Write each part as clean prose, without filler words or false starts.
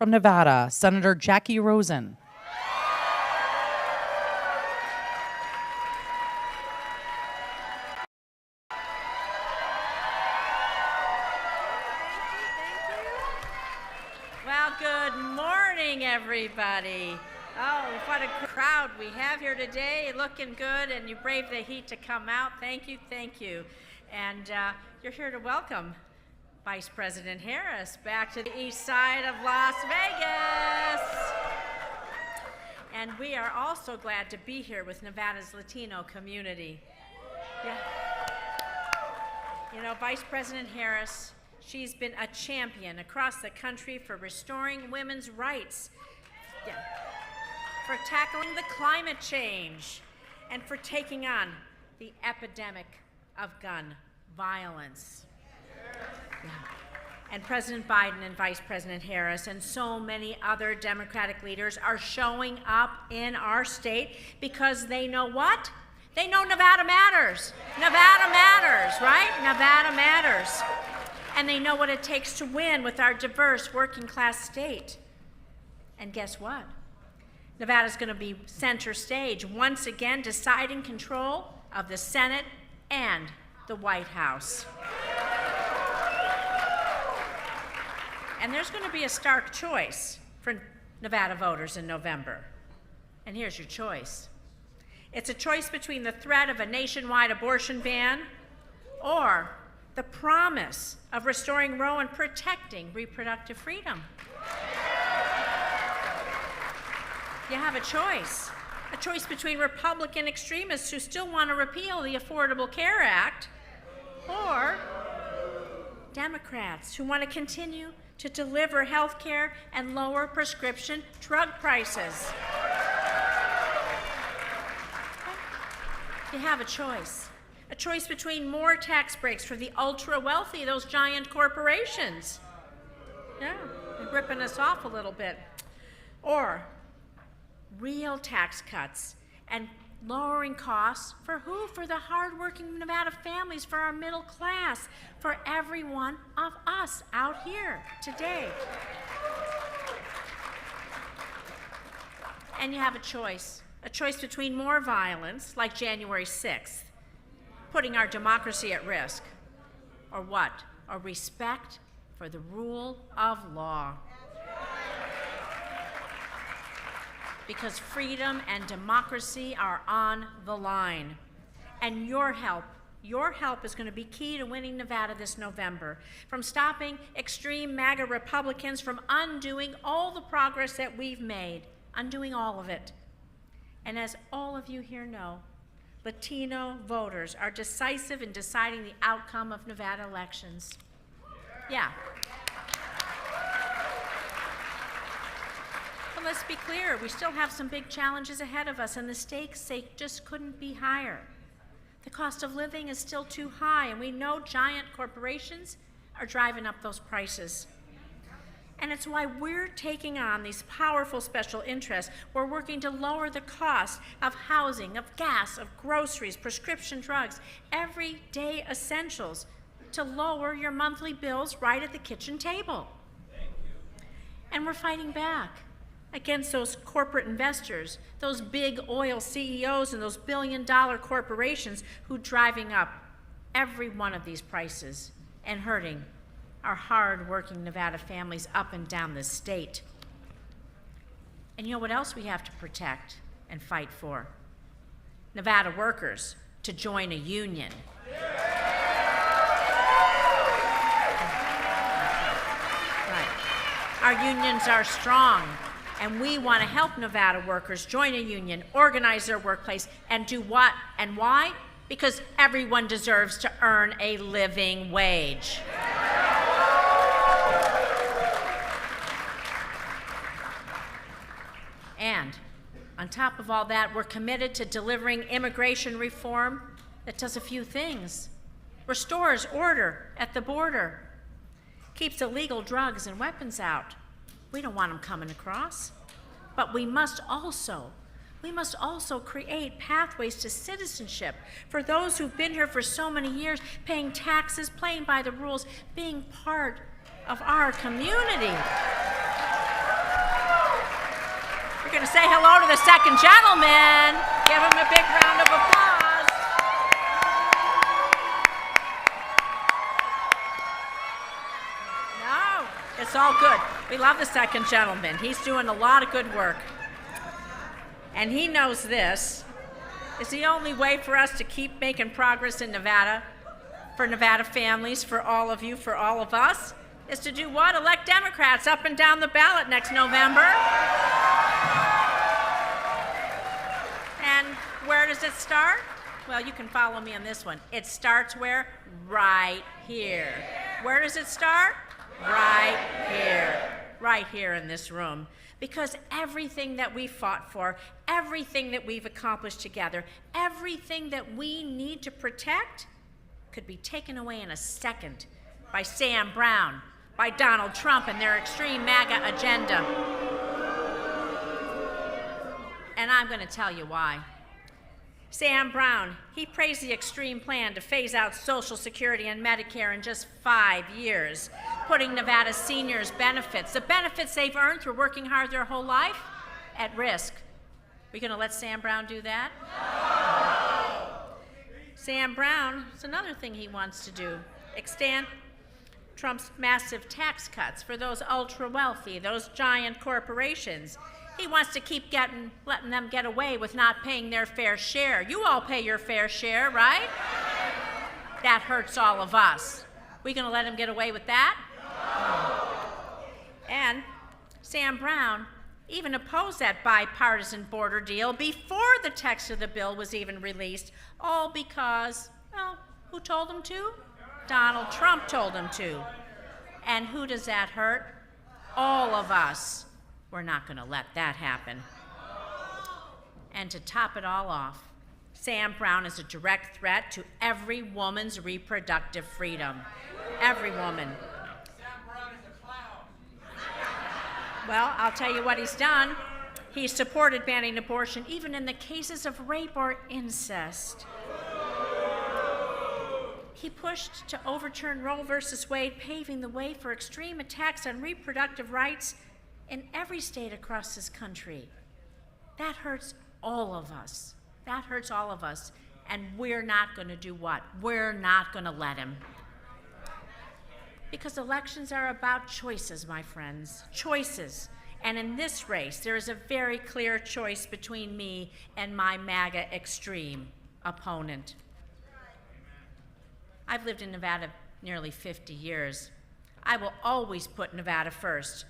From Nevada, Senator Jackie Rosen. Well, good morning, everybody. Oh, what a crowd we have here today. Looking good, and you braved the heat to come out. Thank you, thank you. And you're here to welcome Vice President Harris back to the east side of Las Vegas. And we are also glad to be here with Nevada's Latino community. Yeah. You know, Vice President Harris, she's been a champion across the country for restoring women's rights, for tackling the climate change, and for taking on the epidemic of gun violence. Yeah. And President Biden and Vice President Harris and so many other Democratic leaders are showing up in our state because they know what? They know Nevada matters. Nevada matters, right? Nevada matters. And they know what it takes to win with our diverse working class state. And guess what? Nevada's going to be center stage, once again deciding control of the Senate and the White House. And there's going to be a stark choice for Nevada voters in November. And here's your choice. It's a choice between the threat of a nationwide abortion ban or the promise of restoring Roe and protecting reproductive freedom. You have a choice between Republican extremists who still want to repeal the Affordable Care Act or Democrats who want to continue to deliver health care and lower prescription drug prices. You have a choice between more tax breaks for the ultra-wealthy, those giant corporations. Yeah, they're ripping us off a little bit. Or real tax cuts and lowering costs for who? For the hardworking Nevada families, for our middle class, for every one of us out here today. And you have a choice between more violence, like January 6th, putting our democracy at risk, or what? Or respect for the rule of law. Because freedom and democracy are on the line. And your help is going to be key to winning Nevada this November, from stopping extreme MAGA Republicans from undoing all the progress that we've made, undoing all of it. And as all of you here know, Latino voters are decisive in deciding the outcome of Nevada elections. Yeah. Let's be clear, we still have some big challenges ahead of us, and the stakes, they just couldn't be higher. The cost of living is still too high, and we know giant corporations are driving up those prices. And it's why we're taking on these powerful special interests. We're working to lower the cost of housing, of gas, of groceries, prescription drugs, everyday essentials, to lower your monthly bills right at the kitchen table. Thank you. And we're fighting back against those corporate investors, those big oil CEOs and those billion-dollar corporations who are driving up every one of these prices and hurting our hard-working Nevada families up and down the state. And you know what else we have to protect and fight for? Nevada workers to join a union. Right. Our unions are strong. And we want to help Nevada workers join a union, organize their workplace, and do what and why? Because everyone deserves to earn a living wage. And on top of all that, we're committed to delivering immigration reform that does a few things. Restores order at the border, keeps illegal drugs and weapons out. We don't want them coming across. But we must also create pathways to citizenship for those who've been here for so many years, paying taxes, playing by the rules, being part of our community. We're going to say hello to the second gentleman. Give him a big round of applause. No, it's all good. We love the second gentleman. He's doing a lot of good work. And he knows this is the only way for us to keep making progress in Nevada, for Nevada families, for all of you, for all of us, is to do what? Elect Democrats up and down the ballot next November. And where does it start? Well, you can follow me on this one. It starts where? Right here. Where does it start? Right here. Right here in this room. Because everything that we fought for, everything that we've accomplished together, everything that we need to protect could be taken away in a second by Sam Brown, by Donald Trump and their extreme MAGA agenda. And I'm going to tell you why. Sam Brown, he praised the extreme plan to phase out Social Security and Medicare in just 5 years, putting Nevada's seniors' benefits, the benefits they've earned through working hard their whole life, at risk. We going to let Sam Brown do that? No. Sam Brown, it's another thing he wants to do, extend Trump's massive tax cuts for those ultra-wealthy, those giant corporations. He wants to keep letting them get away with not paying their fair share. You all pay your fair share, right? That hurts all of us. We gonna let him get away with that? No. And Sam Brown even opposed that bipartisan border deal before the text of the bill was even released, all because, well, who told him to? Donald Trump told him to. And who does that hurt? All of us. We're not going to let that happen. And to top it all off, Sam Brown is a direct threat to every woman's reproductive freedom. Every woman. Sam Brown is a clown. Well, I'll tell you what he's done. He's supported banning abortion even in the cases of rape or incest. He pushed to overturn Roe versus Wade, paving the way for extreme attacks on reproductive rights in every state across this country. That hurts all of us. That hurts all of us. And we're not going to do what? We're not going to let him. Because elections are about choices, my friends. Choices. And in this race, there is a very clear choice between me and my MAGA extreme opponent. I've lived in Nevada nearly 50 years. I will always put Nevada first.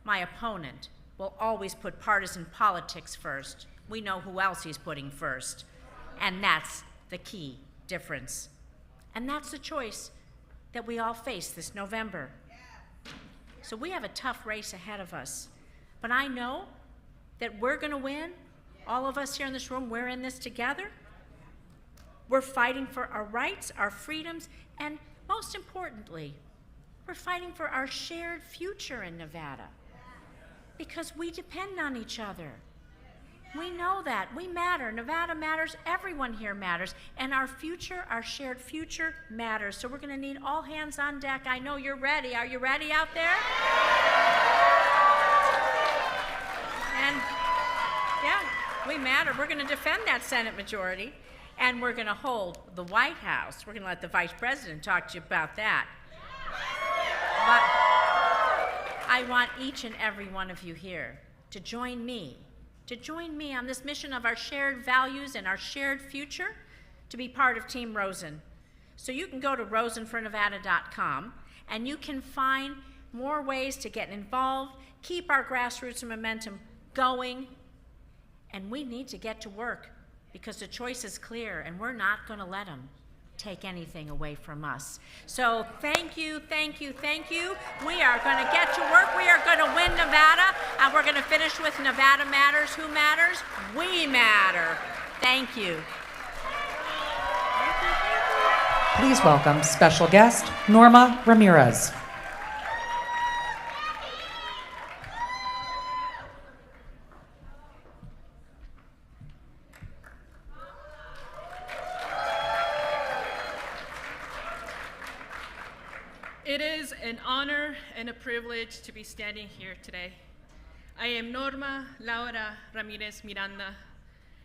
My opponent will always put partisan politics first. We know who else he's putting first. And that's the key difference. And that's the choice that we all face this November. So we have a tough race ahead of us. But I know that we're going to win. All of us here in this room, we're in this together. We're fighting for our rights, our freedoms, and most importantly, we're fighting for our shared future in Nevada. Because we depend on each other. We know that. We matter. Nevada matters. Everyone here matters. And our future, our shared future, matters. So we're going to need all hands on deck. I know you're ready. Are you ready out there? And, yeah, we matter. We're going to defend that Senate majority. And we're going to hold the White House. We're going to let the Vice President talk to you about that. But I want each and every one of you here to join me on this mission of our shared values and our shared future, to be part of Team Rosen. So you can go to rosenfornevada.com and you can find more ways to get involved, keep our grassroots momentum going, and we need to get to work because the choice is clear and we're not going to let them take anything away from us. So thank you, thank you, thank you. We are going to get to work. We are going to win Nevada, and we're going to finish with Nevada Matters. Who matters? We matter. Thank you. Please welcome special guest, Norma Ramirez. It is an honor and a privilege to be standing here today. I am Norma Laura Ramirez Miranda,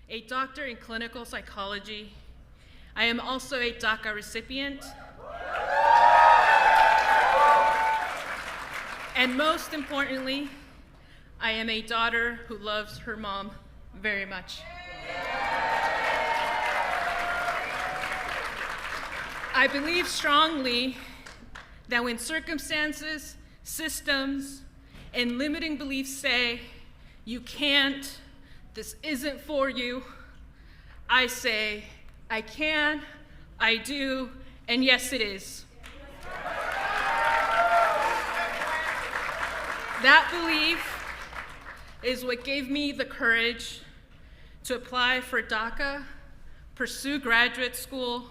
a doctor in clinical psychology. I am also a DACA recipient. And most importantly, I am a daughter who loves her mom very much. I believe strongly that when circumstances, systems, and limiting beliefs say, you can't, this isn't for you, I say, I can, I do, and yes, it is. That belief is what gave me the courage to apply for DACA, pursue graduate school,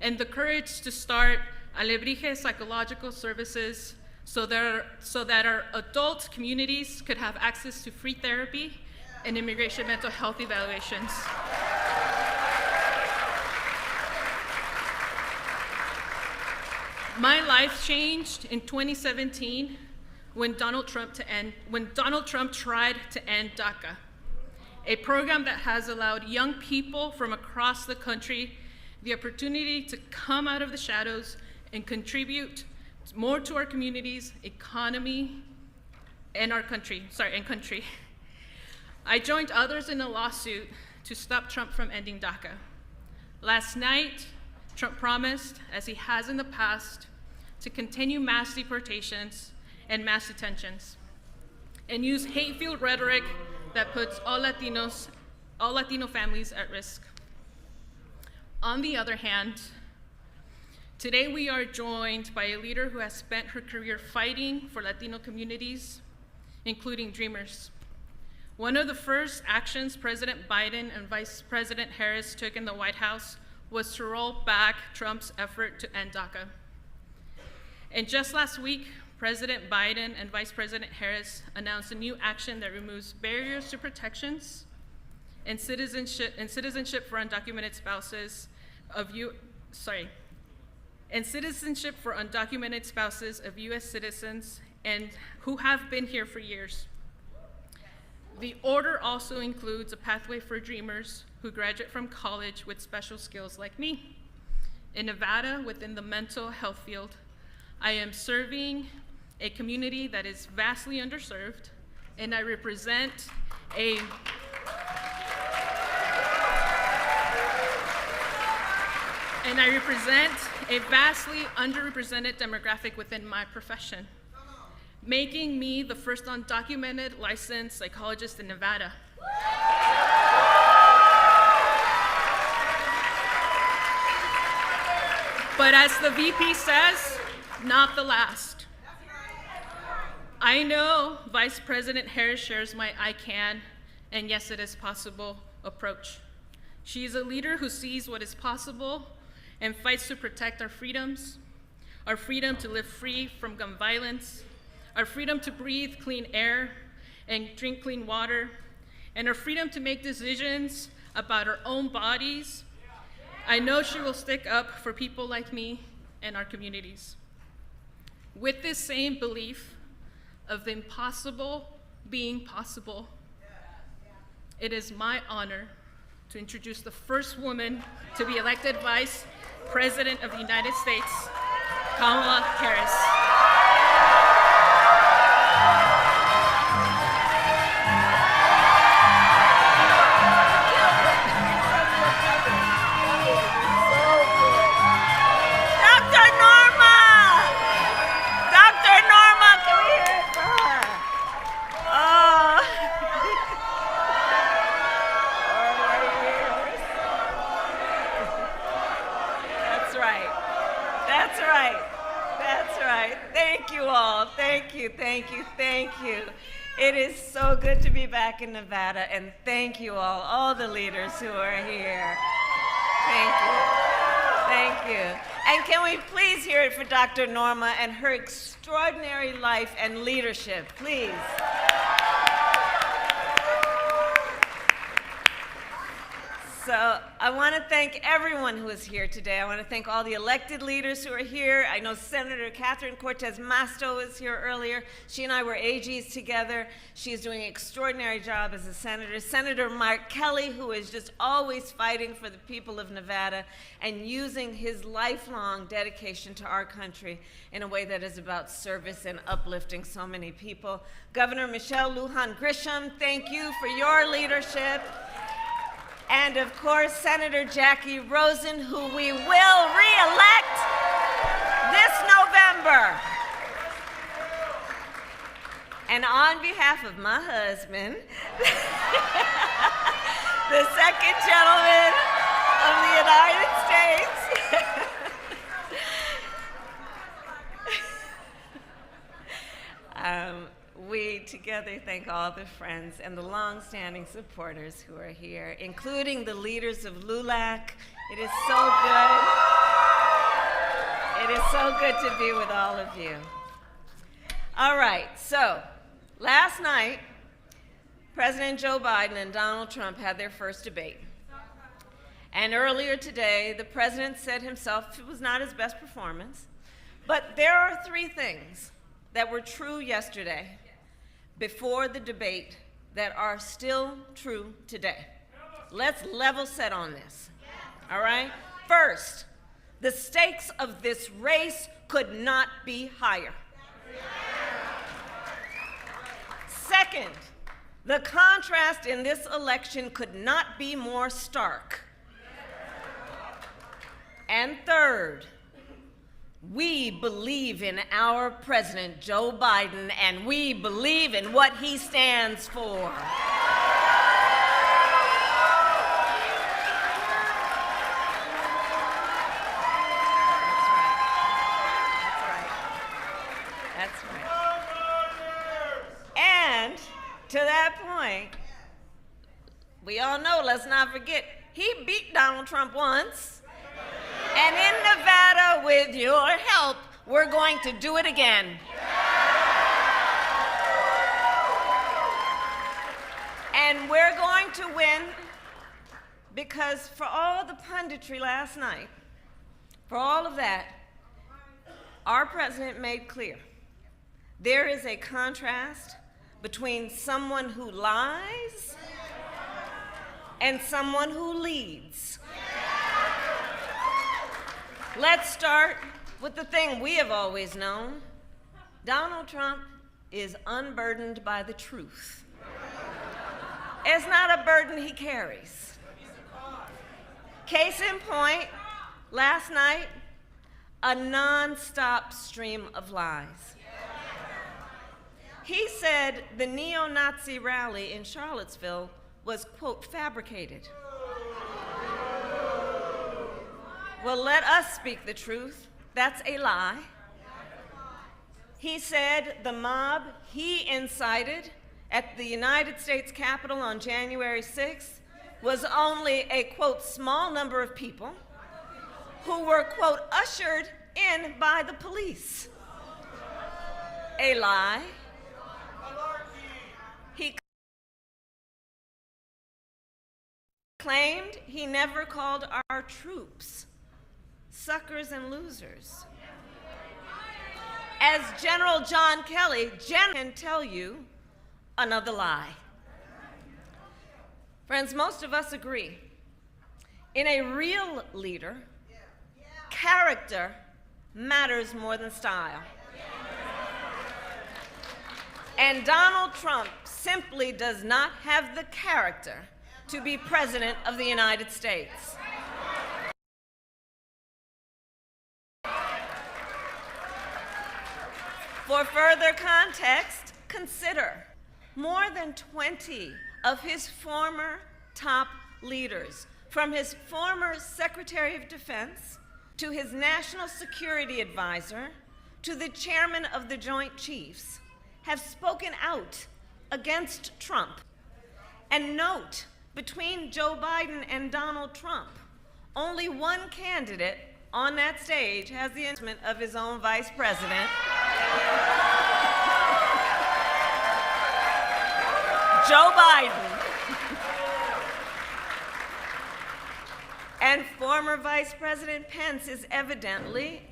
and the courage to start Alebrije Psychological Services so that our adult communities could have access to free therapy and immigration mental health evaluations. My life changed in 2017 when Donald Trump tried to end DACA, a program that has allowed young people from across the country the opportunity to come out of the shadows and contribute more to our communities, economy, and our country. I joined others in a lawsuit to stop Trump from ending DACA. Last night, Trump promised, as he has in the past, to continue mass deportations and mass detentions, and use hate-filled rhetoric that puts all Latino families at risk. On the other hand, today we are joined by a leader who has spent her career fighting for Latino communities, including Dreamers. One of the first actions President Biden and Vice President Harris took in the White House was to roll back Trump's effort to end DACA. And just last week, President Biden and Vice President Harris announced a new action that removes barriers to protections and citizenship for undocumented spouses of U.S. citizens and who have been here for years. The order also includes a pathway for Dreamers who graduate from college with special skills like me. In Nevada, within the mental health field, I am serving a community that is vastly underserved, and I represent a vastly underrepresented demographic within my profession, making me the first undocumented licensed psychologist in Nevada. But as the VP says, not the last. I know Vice President Harris shares my I can, and yes, it is possible approach. She is a leader who sees what is possible and fights to protect our freedoms, our freedom to live free from gun violence, our freedom to breathe clean air and drink clean water, and our freedom to make decisions about our own bodies. I know she will stick up for people like me and our communities. With this same belief of the impossible being possible, it is my honor to introduce the first woman to be elected Vice President of the United States, Kamala Harris. Thank you. It is so good to be back in Nevada, and thank you all the leaders who are here. Thank you. And can we please hear it for Dr. Norma and her extraordinary life and leadership, please. So I want to thank everyone who is here today. I want to thank all the elected leaders who are here. I know Senator Catherine Cortez Masto was here earlier. She and I were AGs together. She is doing an extraordinary job as a senator. Senator Mark Kelly, who is just always fighting for the people of Nevada and using his lifelong dedication to our country in a way that is about service and uplifting so many people. Governor Michelle Lujan Grisham, thank you for your leadership. And of course, Senator Jackie Rosen, who we will re-elect this November. And on behalf of my husband, the second gentleman of the United States, we together thank all the friends and the long-standing supporters who are here, including the leaders of LULAC. It is so good. It is so good to be with all of you. All right, so last night, President Joe Biden and Donald Trump had their first debate. And earlier today, the president said himself it was not his best performance. But there are three things that were true yesterday before the debate that are still true today. Let's level set on this, all right? First, the stakes of this race could not be higher. Second, the contrast in this election could not be more stark. And third, we believe in our President, Joe Biden, and we believe in what he stands for. That's right. And to that point, we all know, let's not forget, he beat Donald Trump once. And in Nevada, with your help, we're going to do it again. And we're going to win because for all the punditry last night, for all of that, our president made clear there is a contrast between someone who lies and someone who leads. Let's start with the thing we have always known. Donald Trump is unburdened by the truth. It's not a burden he carries. Case in point, last night, a non-stop stream of lies. He said the neo-Nazi rally in Charlottesville was, quote, fabricated. Well, let us speak the truth. That's a lie. He said the mob he incited at the United States Capitol on January 6th was only a, quote, small number of people who were, quote, ushered in by the police. A lie. He claimed he never called our troops suckers and losers. As General John Kelly can tell you another lie. Friends, most of us agree. In a real leader, character matters more than style. And Donald Trump simply does not have the character to be President of the United States. For further context, consider more than 20 of his former top leaders, from his former Secretary of Defense to his National Security Advisor to the chairman of the Joint Chiefs, have spoken out against Trump. And note, between Joe Biden and Donald Trump, only one candidate on that stage has the endorsement of his own vice president, Joe Biden. And former Vice President Pence is evidently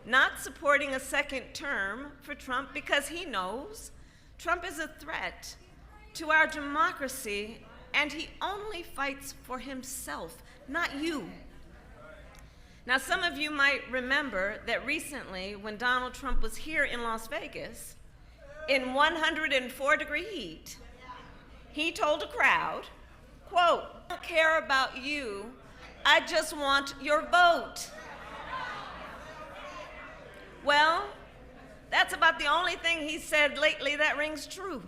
not supporting a second term for Trump because he knows Trump is a threat to our democracy, and he only fights for himself, not you. Now, some of you might remember that recently, when Donald Trump was here in Las Vegas, in 104-degree heat, he told a crowd, quote, "I don't care about you, I just want your vote." Well, that's about the only thing he said lately that rings true.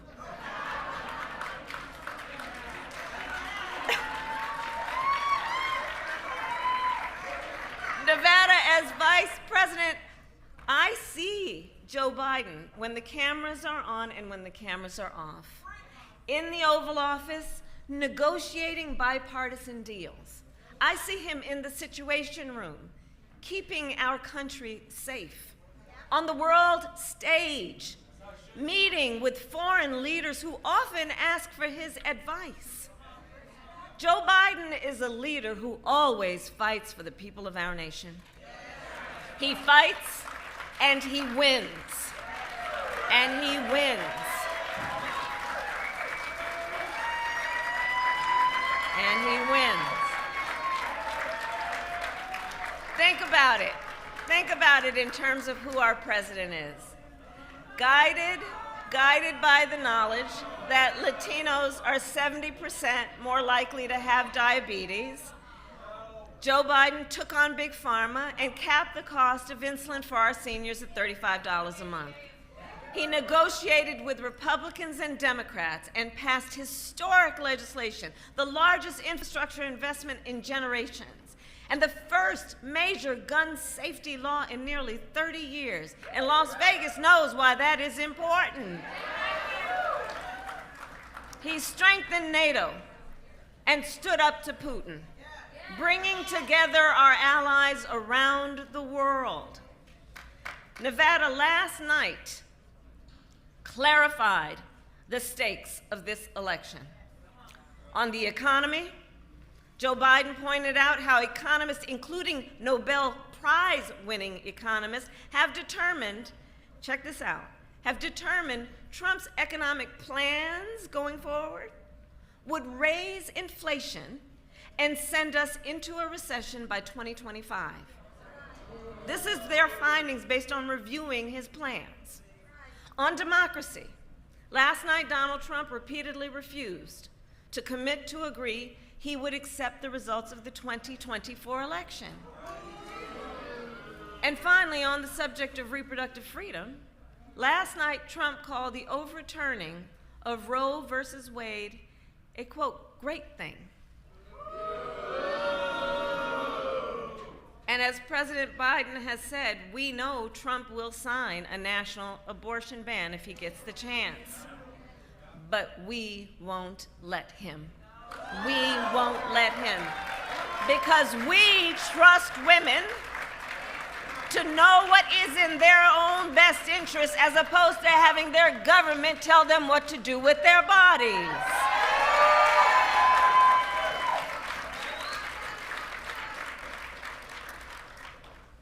Nevada, as Vice President, I see Joe Biden when the cameras are on and when the cameras are off, in the Oval Office, negotiating bipartisan deals. I see him in the Situation Room, keeping our country safe, on the world stage, meeting with foreign leaders who often ask for his advice. Joe Biden is a leader who always fights for the people of our nation. He fights and he wins. And he wins. And he wins. Think about it. Think about it in terms of who our president is. Guided by the knowledge that Latinos are 70% more likely to have diabetes, Joe Biden took on Big Pharma and capped the cost of insulin for our seniors at $35 a month. He negotiated with Republicans and Democrats and passed historic legislation, the largest infrastructure investment in generations, and the first major gun safety law in nearly 30 years. And Las Vegas knows why that is important. He strengthened NATO and stood up to Putin, bringing together our allies around the world. Nevada last night clarified the stakes of this election. On the economy, Joe Biden pointed out how economists, including Nobel Prize-winning economists, have determined, check this out, have determined Trump's economic plans going forward would raise inflation and send us into a recession by 2025. This is their findings based on reviewing his plans. On democracy, last night Donald Trump repeatedly refused to commit to agree he would accept the results of the 2024 election. And finally, on the subject of reproductive freedom, last night Trump called the overturning of Roe versus Wade a, quote, great thing. And as President Biden has said, we know Trump will sign a national abortion ban if he gets the chance. But we won't let him. We won't let him. Because we trust women to know what is in their own best interest as opposed to having their government tell them what to do with their bodies.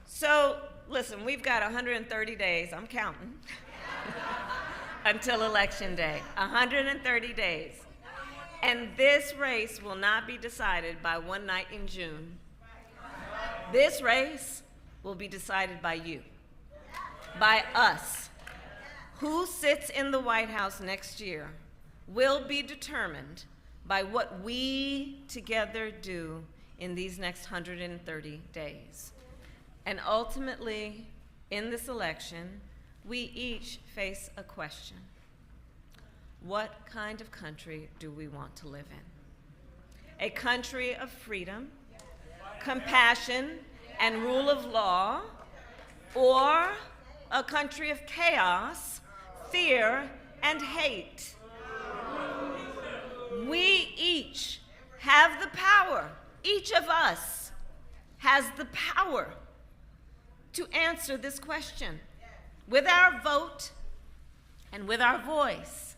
So, listen, we've got 130 days, I'm counting, until Election Day. 130 days. And this race will not be decided by one night in June. This race will be decided by you, by us. Who sits in the White House next year will be determined by what we together do in these next 130 days. And ultimately, in this election, we each face a question. What kind of country do we want to live in? A country of freedom, compassion, and rule of law, or a country of chaos, fear, and hate? We each have the power, each of us has the power to answer this question with our vote and with our voice.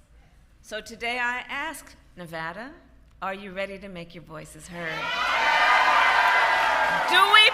So today I ask Nevada, are you ready to make your voices heard? Do we